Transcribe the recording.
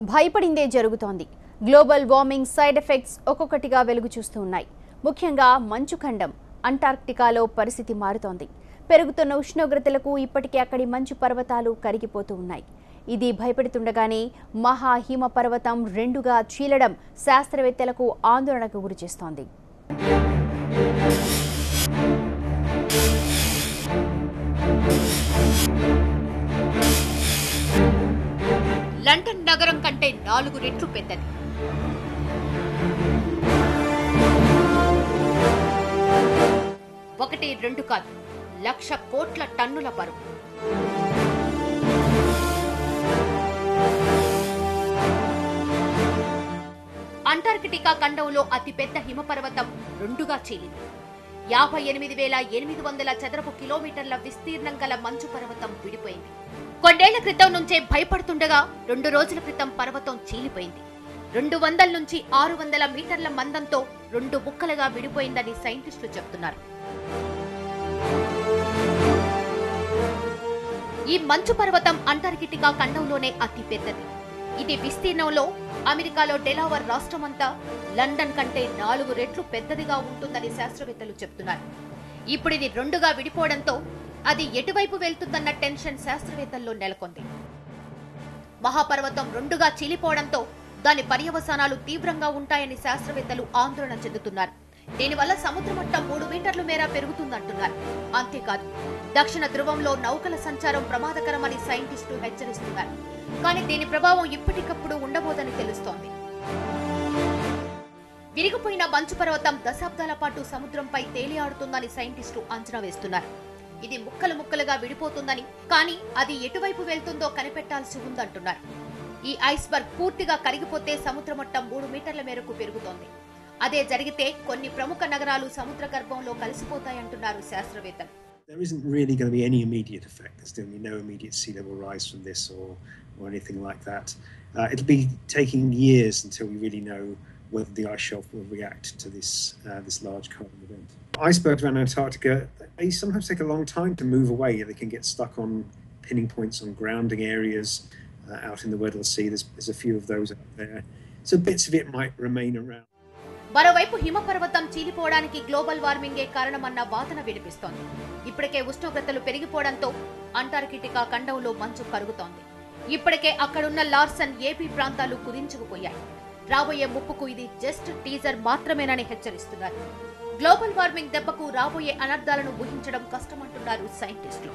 భయపడిందే జరుగుతోంది. Global warming side effects ఒక్కొక్కటిగా వెలుగు చూస్తూ ఉన్నాయి. ముఖ్యంగా మంచు ఖండం అంటార్క్టికాలో పరిస్థితి మారుతోంది. పెరుగుతున్న ఉష్ణోగ్రతలకు ఇప్పటికే అక్కడి మంచు పర్వతాలు కరిగిపోతూ ఉన్నాయి. ఇది భయపెడుతుండగానే మహా హిమ పర్వతం రెండుగా చీలడం శాస్త్రవేత్తలకు ఆందోళనకు గురిచేస్తోంది. లండన్ నగరం కంటే 4 రెట్లు పెద్దది. ఒకటి రెండు కాదు, 1,00,000 కోట్ల టన్నుల బరువు. అంటార్కిటికా ఖండంలో అతిపెద్ద హిమపర్వతం రెండుగా చీలింది. 58,800 చదరపు కిలోమీటర్ల విస్తీర్ణం గల మంచు పర్వతం విడిపోయింది. కొన్నేళ్ల క్రితం నుంచే భయపడుతుండగా 2 రోజుల క్రితం పర్వతం చీలిపోయింది. 200 నుంచి 600 మీటర్ల మందంతో 2 ముక్కలుగా విడిపోయిందని సైంటిస్టులు చెబుతున్నారు. ఈ మంచు పర్వతం అంటార్కిటికా ఖండంలోనే అతి పెద్దది. ఇది విస్తీర్ణంలో అమెరికాలో డెలావర్ రాష్ట్రమంతా లండన్ కంటే 4 రెట్లు పెద్దదిగా ఉంటుందని శాస్త్రవేత్తలు చెబుతున్నారు. ఇప్పుడు ఇది రెండుగా విడిపోవడంతో అది ఎటువైపు వెళ్తుందన్న టెన్షన్ శాస్త్రవేత్తల్లో నెలకొంది. మహాపర్వతం రెండుగా చీలిపోవడంతో దాని పర్యవసానాలు తీవ్రంగా ఉంటాయని శాస్త్రవేత్తలు ఆందోళన చెందుతున్నారు. దీనివల్ల సముద్ర మట్టం 3 మీటర్ల మేర పెరుగుతుందంటున్నారు. అంతేకాదు, దక్షిణ ధ్రువంలో నౌకల సంచారం ప్రమాదకరమని సైంటిస్టులు హెచ్చరిస్తున్నారు. కానీ దీని ప్రభావం ఇప్పటికప్పుడు ఉండబోదని తెలుస్తోంది. విరిగిపోయిన మంచు పర్వతం దశాబ్దాల పాటు సముద్రంపై తేలియాడుతుందని సైంటిస్టులు అంచనా వేస్తున్నారు. ఇది ముక్కలు ముక్కలుగా విడిపోతుందని, కానీ అది ఎటువైపు వెళ్తుందో కనిపెట్టాల్సి ఉందంటున్నారు. ఈ ఐస్బర్గ్ పూర్తిగా కరిగిపోతే సముద్ర మట్టం 3 మీటర్ల మేరకు పెరుగుతోంది. అదే జరిగితే కొన్ని ప్రముఖ నగరాలు సముద్ర గర్భంలో కలిసిపోతాయంటున్నారు శాస్త్రవేత్తలు. There isn't really going to be any immediate effect. There's going to be no immediate sea level rise from this or anything like that. It'll be taking years until we really know whether the ice shelf will react to this large carbon event. Icebergs around Antarctica, they sometimes take a long time to move away. They can get stuck on pinning points on grounding areas out in the Weddell Sea. There's a few of those out there. So bits of it might remain around. మరోవైపు హిమపర్వతం చీలిపోవడానికి global వార్మింగే కారణమన్న వాదన వినిపిస్తోంది. ఇప్పటికే ఉష్ణోగ్రతలు పెరిగిపోవడంతో Antarctica ఖండంలో మంచు కరుగుతోంది. ఇప్పటికే అక్కడున్న Larson, AP ప్రాంతాలు కుదించుకుపోయాయి. రాబోయే ముప్పుకు ఇది జస్ట్ టీజర్ మాత్రమేనని హెచ్చరిస్తున్నారు. గ్లోబల్ వార్మింగ్ దెబ్బకు రాబోయే అనర్థాలను ఊహించడం కష్టమంటున్నారు సైంటిస్టులు.